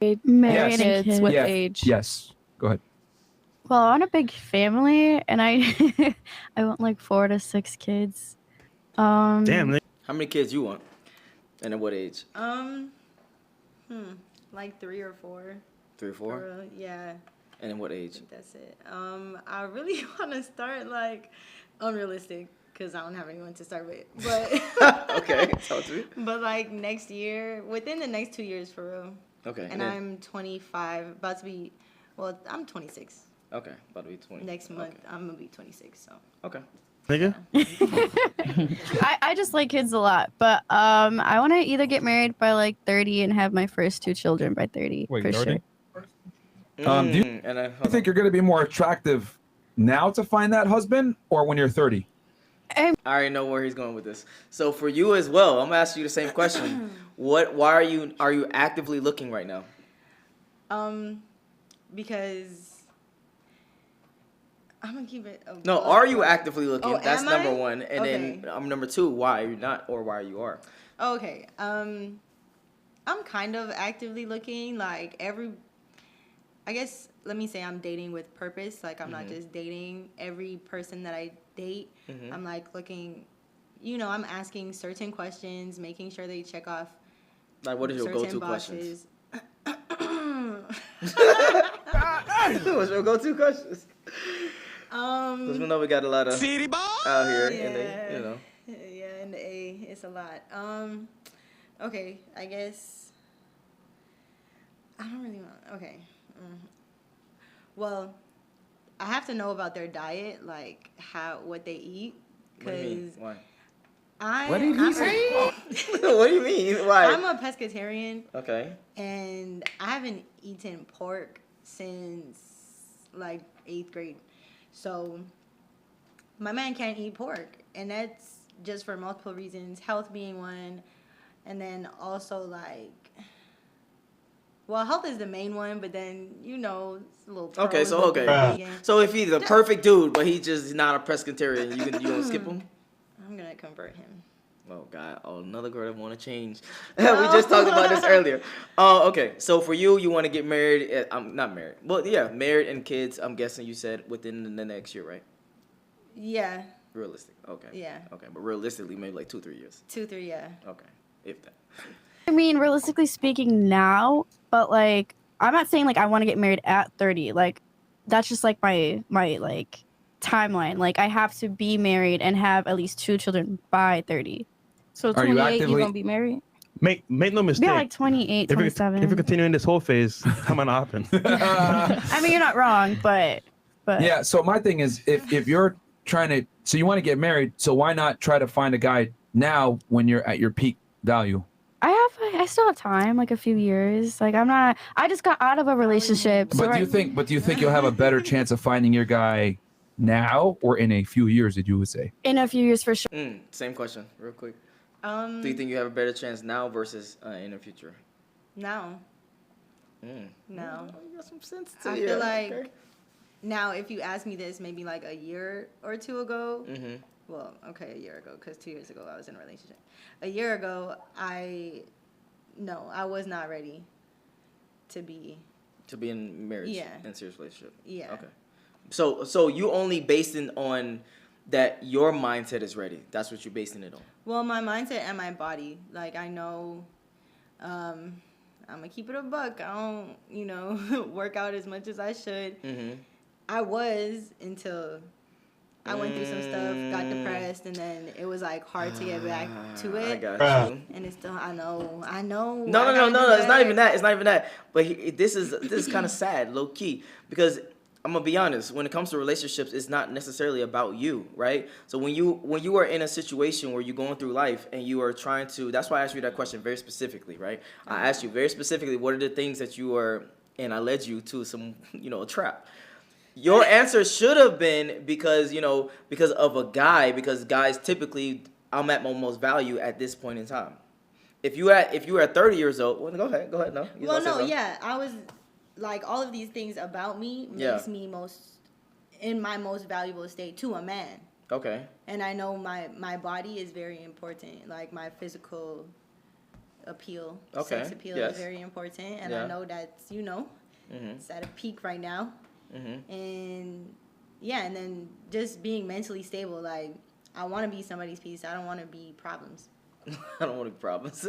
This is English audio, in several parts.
Married Yes. kids with Yeah. age. Yes. Go ahead. Well, I want a big family, and I want like 4 to 6 kids. Damn. How many kids you want? And at what age? Like 3 or 4. 3 or 4? For real, yeah. And at what age? That's it. I really want to start like unrealistic because I don't have anyone to start with. But Okay, talk to me. But like next year, within the next 2 years, for real. Okay. And I'm 25, about to be. Well, I'm 26. Okay, about to be 20. Next month, I'm gonna be 26. So. Okay. Nigga? I just like kids a lot, but I want to either get married by like 30 and have my first 2 children by 30. Wait, for you already? sure. Do you think you're going to be more attractive now to find that husband or when you're 30? I already know where he's going with this. So for you as well, I'm gonna ask you the same question. Why are you actively looking right now? Because I'm gonna keep it. No, are you actively looking? Oh, That's am number I? one. And then number two, why are you not or why you are? Okay. I'm kind of actively looking. Like I guess let me say I'm dating with purpose. Like I'm not just dating every person that I date. I'm like looking, I'm asking certain questions, making sure they check off. Like what is your go-to boxes. questions? What's your go-to questions? Because we know we got a lot of city boys out here, and they, Yeah, in the A, it's a lot. Okay, I guess I don't really want. Okay, well, I have to know about their diet, like what they eat. What do you mean? Why? What did he say? What do you mean? Why? I'm a pescatarian. Okay. And I haven't eaten pork since like 8th grade. So my man can't eat pork. And that's just for multiple reasons, health being one. And then also health is the main one, but then, it's a little Okay, so So if he's the perfect dude, but he's just not a pescatarian, you gonna skip him? I'm going to convert him. Oh, God. Oh, another girl that want to change. We just talked about this earlier. Okay. So for you want to get married. I'm not married. Well, yeah, married and kids, I'm guessing you said within the next year, right? Yeah. Realistic. Okay. Yeah. Okay. But realistically, maybe like 2-3 years. 2-3, yeah. Okay. If that. I mean, realistically speaking now, but like, I'm not saying like I want to get married at 30. Like, that's just like my like timeline. Like, I have to be married and have at least 2 children by 30. So 28, you're gonna be married? Make no mistake. Yeah, like 28, 27. If you're continuing this whole phase, I'm gonna happen. I mean, you're not wrong, but yeah. So my thing is, if you're trying to, so you want to get married, so why not try to find a guy now when you're at your peak value? I still have time, like a few years. Like I just got out of a relationship. But do you think you'll have a better chance of finding your guy now or in a few years? Did you would say? In a few years for sure. Same question, real quick. Do you think you have a better chance now versus in the future? No. No. You got some sense to I feel like now, if you ask me this maybe like a year or two ago, well, okay, a year ago, because 2 years ago I was in a relationship. A year ago, I was not ready to be in marriage, Yeah. in a serious relationship. Yeah. Okay. So you only basing on that your mindset is ready. That's what you're basing it on. Well, my mindset and my body. Like, I know I'm going to keep it a buck. I don't, work out as much as I should. I was until I went through some stuff, got depressed, and then it was, like, hard to get back to it. I got you. And it's still, I know. No. It's not even that. But this is kind of sad, low key, because I'm gonna be honest. When it comes to relationships, it's not necessarily about you, right? So when you are in a situation where you're going through life and you are trying to, that's why I asked you that question very specifically, right? I asked you very specifically, what are the things that you are, and I led you to some, a trap. Your answer should have been because of a guy, because guys typically, I'm at my most value at this point in time. If you were at 30 years old, well, go ahead, no. I was. Like, all of these things about me makes me in my most valuable state to a man. Okay. And I know my body is very important, like my physical appeal. Okay, Sex appeal yes. is very important, and Yeah. I know that's it's at a peak right now. And yeah, and then just being mentally stable. Like, I want to be somebody's piece. I don't want to be problems. I don't want any problems.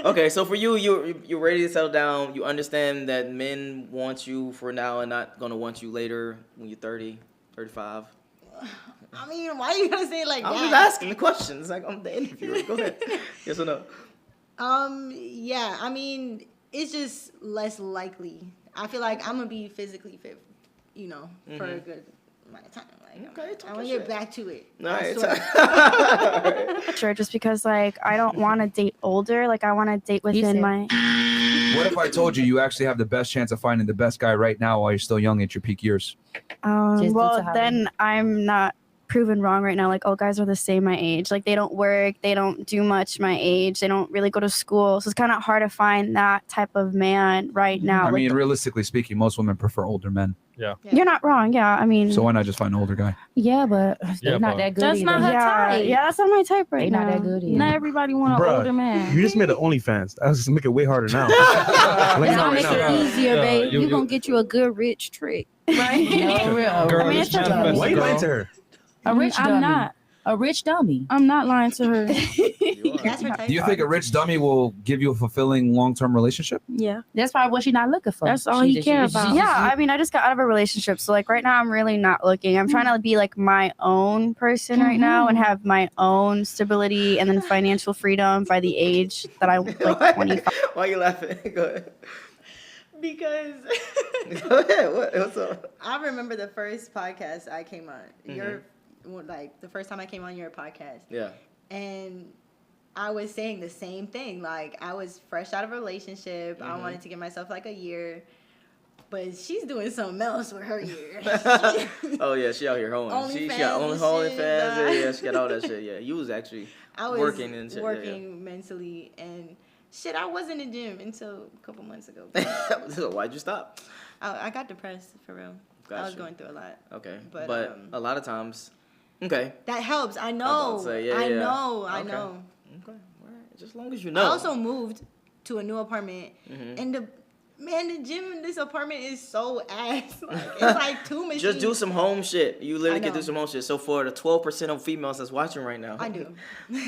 Okay, so for you, you're ready to settle down. You understand that men want you for now and not gonna want you later when you're 30, 35. I mean, why are you gonna say it like I'm that? just asking the questions. Like, I'm the interviewer. Go ahead. Yes or no? Yeah. I mean, it's just less likely. I feel like I'm gonna be physically fit, for a good amount of time. Like, Okay, I'm gonna get back to it. All I right. swear. Sure, just because like I don't want to date older. Like I want to date within my. What if I told you you actually have the best chance of finding the best guy right now while you're still young at your peak years? Well, then I'm not proven wrong right now. Like, all guys are the same my age. Like, they don't work, they don't do much my age, they don't really go to school. So it's kind of hard to find that type of man right now. I mean, realistically speaking, most women prefer older men. Yeah. You're not wrong. Yeah, I mean. So why not just find an older guy? Yeah, but they're not that good. That's not her type. Yeah, that's not my type right now. Not that good either. Not everybody want an older man. You just made an OnlyFans. That was just make it way harder now. It's gonna make it easier, babe. You're gonna get you a good rich trick. Right? No, real. Girl, I mean, it's it's just a- best Why to you go. lying to her? A rich dummy. I'm not. A rich dummy. I'm not lying to her. That's her type. Do you think a rich dummy will give you a fulfilling long-term relationship? Yeah. That's probably what she's not looking for. That's all he cares about. Yeah, I mean, I just got out of a relationship. So, like, right now, I'm really not looking. I'm trying to be, like, my own person right now and have my own stability and then financial freedom by the age that I'm, like, 25. Why are you laughing? Go ahead. Because Go ahead. What's up? I remember the first podcast I came on. The first time I came on your podcast. Yeah. And I was saying the same thing. Like, I was fresh out of a relationship. I wanted to give myself like a year. But she's doing something else with her year. Oh yeah, she out here hoeing. She got OnlyFans OnlyFans. and Yeah, she got all that shit. Yeah, you was actually I was working and shit. working mentally and shit. I was in the gym until a couple months ago. So why'd you stop? I got depressed for real. I was Gotcha. going through a lot. Okay, But, but a lot of times, okay. That helps. I I know. was about to say, yeah, I yeah. know. Okay. I know. Okay, all right. Just as long as you know. I also moved to a new apartment, and the gym in this apartment is so ass. Like, it's like 2 machines. Just do some home shit. You literally I can do know. some home shit. So for the 12% of females that's watching right now, I do.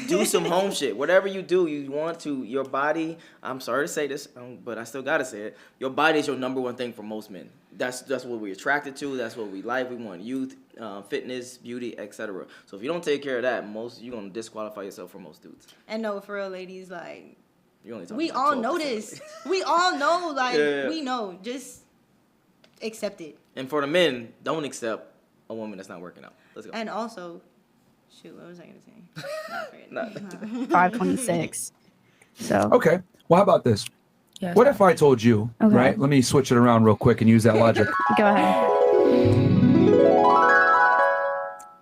do some home shit. Whatever you do, you want to. Your body. I'm sorry to say this, but I still gotta say it. Your body is your number one thing for most men. That's what we're attracted to. That's what we like. We want youth, fitness, beauty, etc. So if you don't take care of that, you're gonna disqualify yourself for most dudes. And no, for real, ladies, like, You only talking we about all 12%. know this. We all know, like, Yeah. we know. Just accept it. And for the men, don't accept a woman that's not working out. Let's go. And also, shoot, what was I gonna say? Nah, forget it. 526. So. Okay. Well, how about this? Yes. What if I told you, Okay. right? Let me switch it around real quick and use that logic. Go ahead.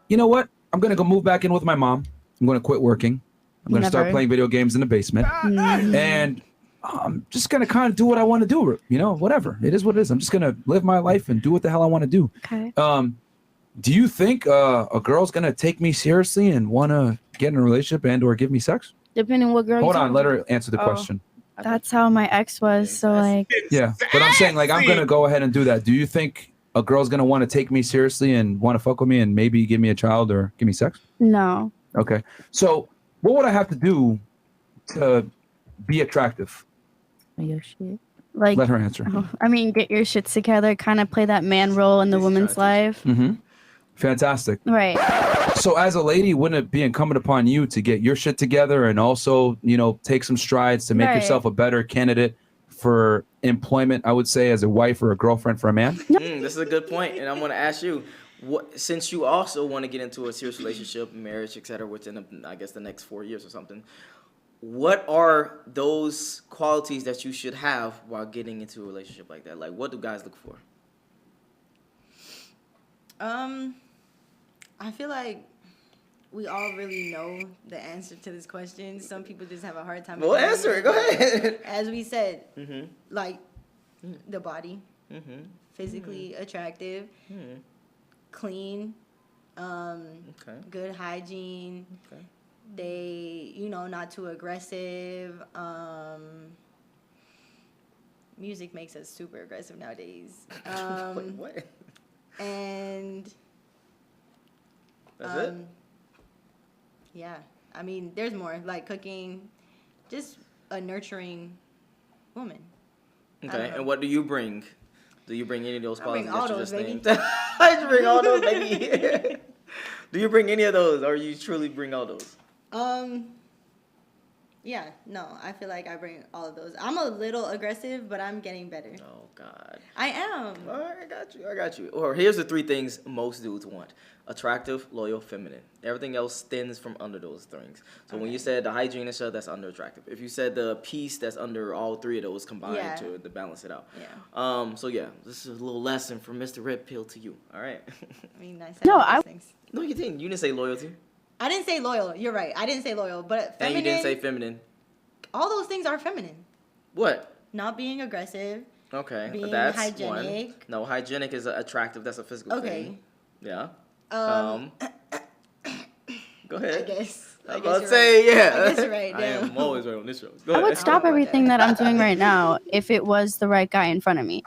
You know what? I'm going to go move back in with my mom. I'm going to quit working. I'm going to start Never. playing video games in the basement. And I'm just going to kind of do what I want to do. You know, whatever. It is what it is. I'm just going to live my life and do what the hell I want to do. Okay. Do you think a girl's going to take me seriously and want to get in a relationship and or give me sex? Depending what girl. Hold you on. talking Let her about. answer the Oh. question. That's how my ex was. So like. Yeah. But I'm saying like I'm going to go ahead and do that. Do you think a girl's going to want to take me seriously and want to fuck with me and maybe give me a child or give me sex? No. Okay. So what would I have to do to be attractive? Your shit. Like. Let her answer. I mean, get your shit together. Kind of play that man role in the woman's life. Mm-hmm. Fantastic. Right. So as a lady, wouldn't it be incumbent upon you to get your shit together and also, you know, take some strides to make Right. yourself a better candidate for employment, I would say, as a wife or a girlfriend for a man? This is a good point, and I'm going to ask you, since you also want to get into a serious relationship, marriage, etc., within, I guess, the next 4 years or something, what are those qualities that you should have while getting into a relationship like that? Like, what do guys look for? I feel like we all really know the answer to this question. Some people just have a hard time. Well, answer it. Go ahead. As we said, like the body, physically attractive, clean, good hygiene, They, not too aggressive. Music makes us super aggressive nowadays. Wait, what? And That's it? yeah, I mean, there's more, like cooking, just a nurturing woman. Okay, and what do you bring? Do you bring any of those qualities all that you those, just baby. named? I bring all those, baby. Do you bring any of those, or you truly bring all those? Yeah, no, I feel like I bring all of those. I'm a little aggressive, but I'm getting better. Oh, God. I am. All right, I got you. Or here's the 3 things most dudes want. Attractive, loyal, feminine. Everything else stems from under those things. So when you said the hygiene and stuff, that's under attractive. If you said the peace, that's under all 3 of those combined to balance it out. Yeah. So yeah, this is a little lesson from Mr. Red Pill to you. All right. I mean, I said No, all those things. No, you didn't. You didn't say loyalty. I didn't say loyal. You're right. I didn't say loyal, but feminine. And you didn't say feminine. All those things are feminine. What? Not being aggressive. Okay, Being that's hygienic. one. No, hygienic is attractive. That's a physical thing. Yeah. Go ahead. I guess. I was about to say, yeah. I guess you're right. I am always right on this show. Go I ahead. would stop everything that I'm doing right now if it was the right guy in front of me.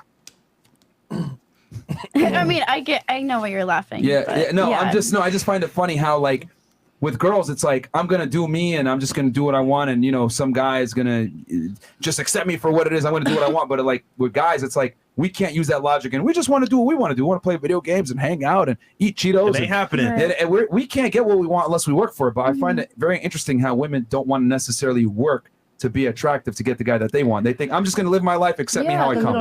I mean, I know why you're laughing. Yeah, but no, yeah. I just find it funny how like with girls it's like I'm gonna do me and I'm just gonna do what I want and some guy is gonna just accept me for what it is. I'm gonna do what I want. But like with guys, it's like we can't use that logic and we just want to do what we want to do. We want to play video games and hang out and eat Cheetos. It ain't happening. And we can't get what we want unless we work for it. But I find it very interesting how women don't want to necessarily work to be attractive to get the guy that they want. They think I'm just gonna live my life, accept me how I 'cause come. we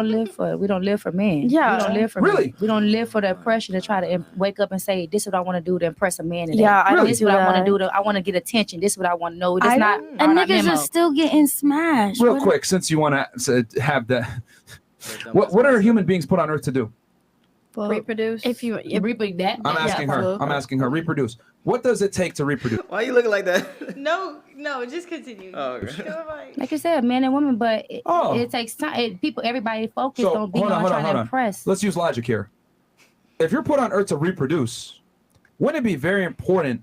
don't live for men. Yeah. We don't live for Really? men. We don't live for the pressure to try to wake up and say, this is what I want to do to impress a man today. Yeah, I don't This is do what I want that. to do I want to get attention. This is what I want to know. It's I not don't- our and memo. niggas are still getting smashed. Real What- quick, since you want to have that, what are human beings put on earth to do? reproduce. If you reproduce that. I'm asking her. I'm asking her. Reproduce. What does it take to reproduce? Why are you looking like that? No, just continue. Oh, okay. Go on. Like you said, men and women, but it Oh. takes time. Everybody focused So, on being hold on, trying hold to on. impress. Let's use logic here. If you're put on earth to reproduce, wouldn't it be very important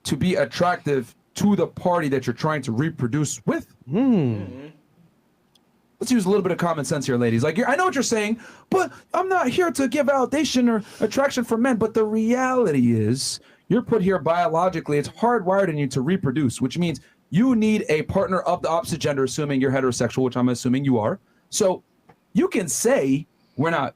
to be attractive to the party that you're trying to reproduce with? Let's use a little bit of common sense here, ladies. Like, I know what you're saying, but I'm not here to give validation or attraction for men. But the reality is, you're put here biologically. It's hardwired in you to reproduce, which means you need a partner of the opposite gender, assuming you're heterosexual, which I'm assuming you are. So you can say we're not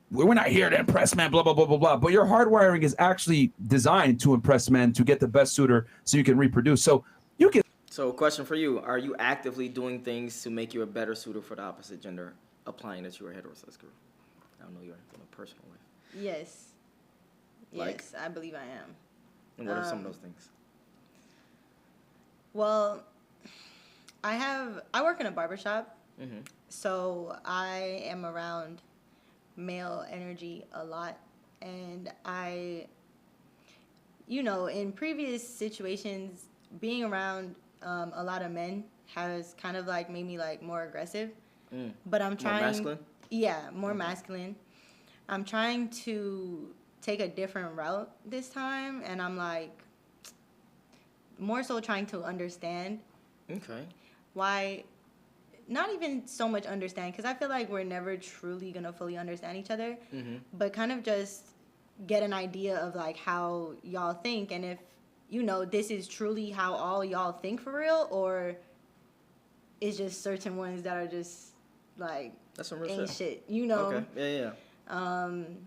here to impress men, blah blah blah blah blah. But your hardwiring is actually designed to impress men, to get the best suitor, so you can reproduce. So you can. So, question for you: are you actively doing things to make you a better suitor for the opposite gender, applying that you are heterosexual? I don't know you in a personal way. Yes. Like? Yes, I believe I am. And what are some of those things? Well, I work in a barbershop, Mm-hmm. so I am around male energy a lot, and in previous situations, being around a lot of men has kind of like made me like more aggressive. But I'm trying. More masculine? Yeah, more masculine. I'm trying to take a different route this time, and I'm like more so trying to understand Okay. why. Not even so much understand, because I feel like we're never truly gonna fully understand each other, but kind of just get an idea of like how y'all think, and if this is truly how all y'all think for real, or it's just certain ones that are just like That's some real ain't shit. shit, Okay. Yeah. And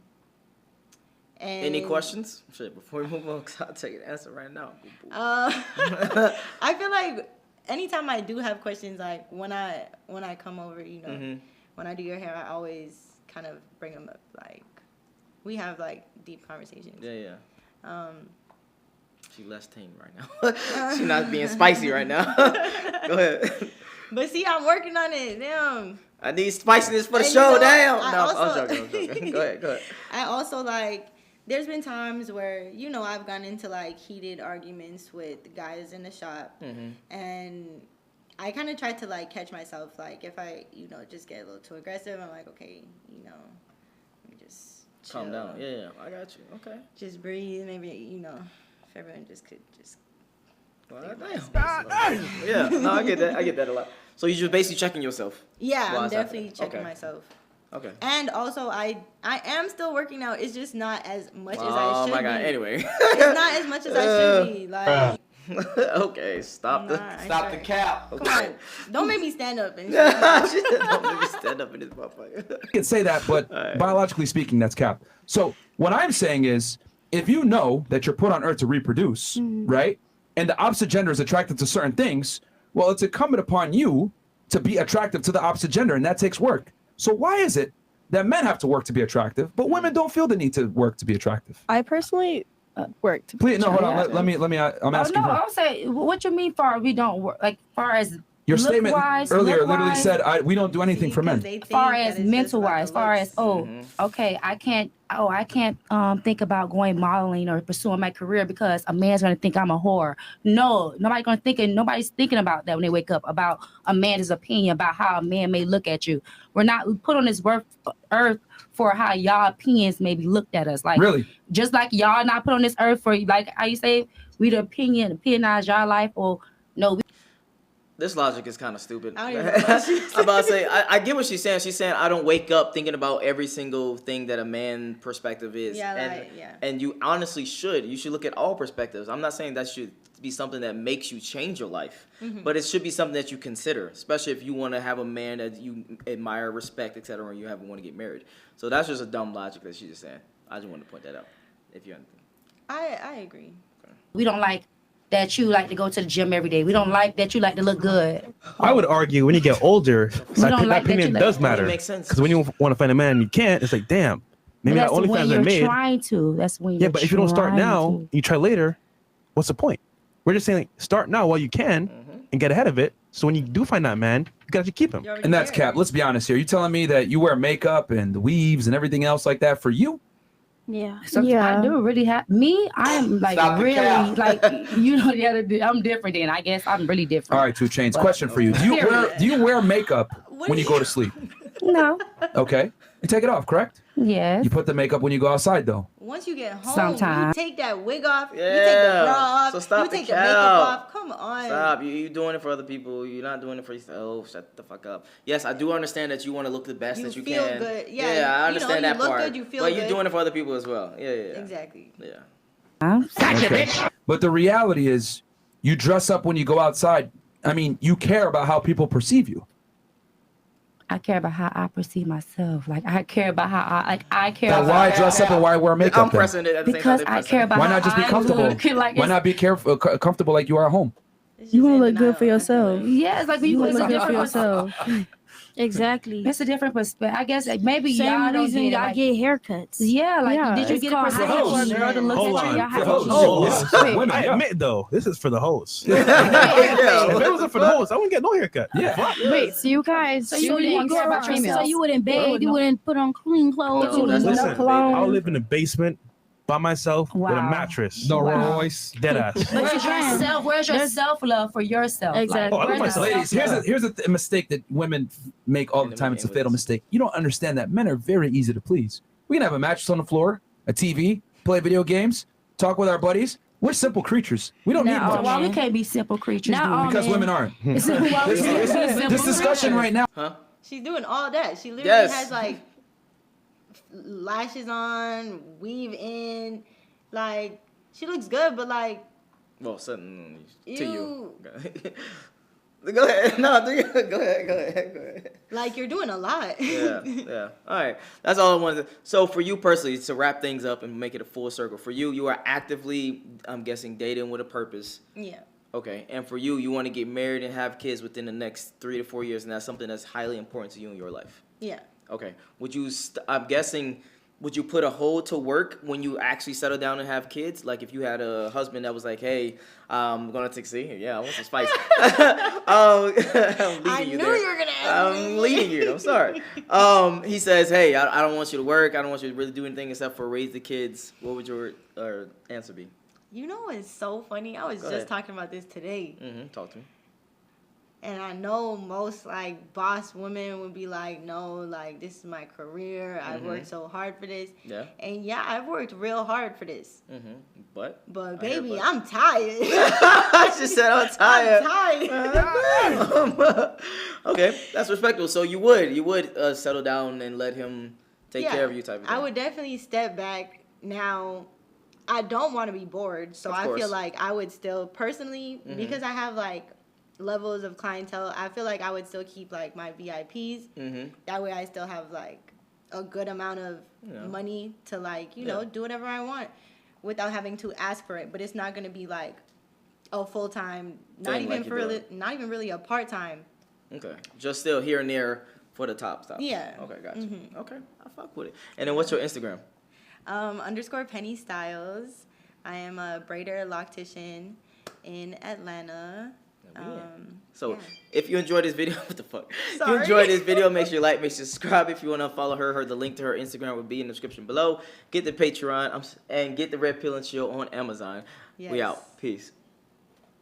Any questions? Shit. Before we move on, 'cause I'll take an answer right now. I feel like anytime I do have questions, like when I come over, when I do your hair, I always kind of bring them up. Like we have like deep conversations. Yeah. She less tame right now. She's not being spicy right now. Go ahead. But see, I'm working on it. Damn. I need spiciness for the And show. Damn. I No, also- I'm joking. Go ahead. I also like. There's been times where I've gone into like heated arguments with guys in the shop, and I kind of tried to like catch myself. Like if I just get a little too aggressive, I'm like, okay, let me just chill. Calm down. Yeah, I got you. Okay. Just breathe. Maybe if everyone just could just Well, damn. Yeah, no, I get that. I get that a lot. So you're just basically checking yourself. Yeah, Why I'm is definitely happening? checking Okay. myself. Okay. And also, I am still working out. It's just not as much as I Oh should my God. be. Anyway. It's not as much as I should be. Like, Okay, stop the cap. come on, don't make me stand up and Don't make me stand up in this motherfucker. You can say that, but right. biologically speaking, that's cap. So what I'm saying is, if you know that you're put on Earth to reproduce, right, and the opposite gender is attracted to certain things, well, it's incumbent upon you to be attractive to the opposite gender, and that takes work. So why is it that men have to work to be attractive, but women don't feel the need to work to be attractive? I personally work to be Please, no, hold on. attractive. Let me. I'm asking no, her. I'll say, what you mean far we don't work? Like, far as Your statement look-wise, earlier literally look-wise, said we don't do anything for men. far as mental wise, far as okay, I can't think about going modeling or pursuing my career because a man's gonna think I'm a whore. No, nobody's thinking about that when they wake up, about a man's opinion about how a man may look at you. We're not put on this earth for how y'all opinions may be looked at us. Like, really, just like y'all not put on this earth for, like how you say, we the opinionize y'all life, or no. This logic is kind of stupid. I don't even know what I'm about to say, I get what she's saying. She's saying I don't wake up thinking about every single thing that a man perspective is. Yeah, and you honestly should. You should look at all perspectives. I'm not saying that should be something that makes you change your life, but it should be something that you consider, especially if you want to have a man that you admire, respect, etc., and you want to get married. So that's just a dumb logic that she's just saying. I just wanted to point that out. If you understand. I agree. We don't like that you like to go to the gym every day. We don't like that you like to look good. I would argue when you get older, that opinion does matter. Makes sense. Because when you want to find a man and you can't, it's like, damn, maybe that OnlyFans I made. Trying to. That's when you're Yeah, but if you don't start now, to. you try later, what's the point? We're just saying, like, start now while you can and get ahead of it. So when you do find that man, you got to keep him. and that's cap. Let's be honest here. You telling me that you wear makeup and the weaves and everything else like that for you? Yeah. I do really have me. I'm like really like the other. I'm different. Then I guess I'm really different. All right, 2 Chainz. Question for you: Do you wear makeup when you go to sleep? No. Okay, you take it off, correct? Yes. You put the makeup when you go outside, though. Once you get home, Sometimes. you take that wig off, you take Yeah. the bra off, So stop you the take the cap. makeup off. Come on. Stop. You doing it for other people. You're not doing it for yourself. Shut the fuck up. Yes, I do understand that you want to look the best that you feel can. good. Yeah, Yeah, I understand you that look part. good, you feel but you're good. doing it for other people as well. Yeah. Exactly. Yeah. Okay. But the reality is, you dress up when you go outside. I mean, you care about how people perceive you. I care about how I perceive myself. Like I care about how I care Now, about why dress up and why wear makeup? I'm then? pressing it at the same because time. I care about Why how not just be I comfortable? look. Like, Why not be comfortable like you are at home? You want to look good for yourself. Yeah, it's like You want it's to a look good for different yourself. Exactly. It's a different perspective. I guess like, maybe Same y'all don't reason get it, y'all like, get haircuts. Yeah, like Yeah, did you it's get a called perspective for a hygiene. girl to look Hold at you? on. Y'all have For to- hosts. Women, I yeah. admit though, this is for the host. Yeah. If it wasn't for the host, I wouldn't get no haircut. Yeah. Wait, so you guys, So you wouldn't care about yourself? So you wouldn't bathe, you wouldn't put on clean clothes, No, you wouldn't that's- no Listen, cologne. I'll live in a basement by myself with a Wow. mattress. No Wow. Rolls Royce. Dead ass. Where's your self-love for yourself? Exactly. Oh, I love where's the myself. Ladies, here's a mistake that women make all the time. It's a fatal mistake. You don't understand that men are very easy to please. We can have a mattress on the floor, a TV, play video games, talk with our buddies. We're simple creatures. We don't need Now, much. Why we can't be simple creatures? Not then? all Because men. women aren't. Why we can't be simple This discussion creatures? right now. Huh? She's doing all that. She literally Yes. has like lashes on, weave in, like she looks good, but like Well, something to you. you, Go ahead. No, go ahead. like you're doing a lot. Yeah. All right. That's all I wanted to. So for you personally, to wrap things up and make it a full circle, for you are actively, I'm guessing, dating with a purpose. Yeah. Okay. And for you want to get married and have kids within the next 3 to 4 years, and that's something that's highly important to you in your life. Yeah. Okay. Would you? I'm guessing. Would you put a hold to work when you actually settle down and have kids? Like if you had a husband that was like, "Hey, I'm gonna take see, yeah, I want some spice." I'm leading you there. You were gonna ask me. I'm leading you. I'm sorry. He says, "Hey, I don't want you to work. I don't want you to really do anything except for raise the kids." What would your answer be? You know what's so funny? I was Go just ahead. talking about this today. Talk to me. And I know most like boss women would be like, no, like this is my career. I've worked so hard for this. Yeah. And yeah, I've worked real hard for this. But Baby, I'm tired. She said I'm tired. I'm tired. Okay, that's respectable. So you would settle down and let him take care of you type of thing. I would definitely step back. Now, I don't want to be bored, so I feel like I would still personally, because I have like levels of clientele, I feel like I would still keep like my VIPs. That way I still have like a good amount of money to like, you know, do whatever I want without having to ask for it. But it's not going to be like a full-time, not even really a part-time. Okay. Just still here and there for the top stuff. Yeah. Okay, gotcha. Okay, I fuck with it. And then what's your Instagram? _ Penny Styles. I am a braider loctician in Atlanta. So if you enjoyed this video, what the fuck? If Sorry. you enjoyed this video, make sure you like, make sure you subscribe. If you want to follow her, the link to her Instagram will be in the description below. Get the Patreon and get the Red Pill and Chill on Amazon. Yes. We out. Peace.